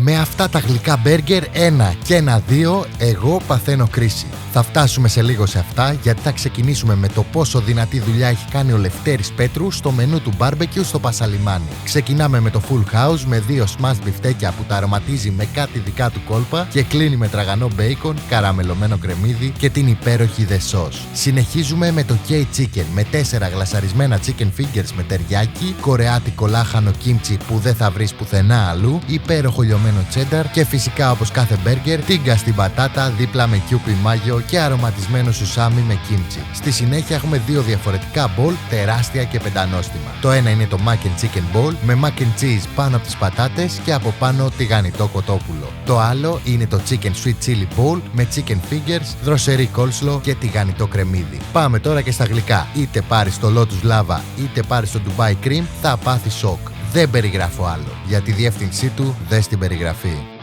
Με αυτά τα γλυκά μπέργκερ, ένα και ένα δύο, εγώ παθαίνω κρίση. Θα φτάσουμε σε λίγο σε αυτά, γιατί θα ξεκινήσουμε με το πόσο δυνατή δουλειά έχει κάνει ο Λευτέρης Πέτρου στο μενού του barbecue στο Πασαλιμάνι. Ξεκινάμε με το full house με 2 smash μπιφτέκια που τα αρωματίζει με κάτι δικά του κόλπα και κλείνει με τραγανό μπέικον, καραμελωμένο κρεμμύδι και την υπέροχη The Sauce. Συνεχίζουμε με το K-Chicken με 4 γλασαρισμένα chicken fingers με ταιριάκι, κορεάτικο λάχανο kimchi που δεν θα βρεις πουθενά αλλού, υπέροχο λιωμένο cheddar και φυσικά όπως κάθε μπέργκερ, τίγκα στην πατάτα δίπλα με κιούπι μάγιο και αρωματισμένο σουσάμι με kimchi. Στη συνέχεια έχουμε 2 διαφορετικά bowl τεράστια και πεντανόστιμα. Το ένα είναι το mac and chicken bowl με mac and cheese πάνω από τις πατάτες και από πάνω τηγανιτό κοτόπουλο. Το άλλο είναι το chicken sweet chili bowl με chicken fingers, δροσερή coleslaw και τηγανιτό κρεμμύδι. Πάμε τώρα και στα γλυκά. Είτε πάρεις το Lotus Lava είτε πάρεις το Dubai Cream, θα πάθεις σοκ. Δεν περιγράφω άλλο. Για τη διεύθυνσή του δες την περιγραφή.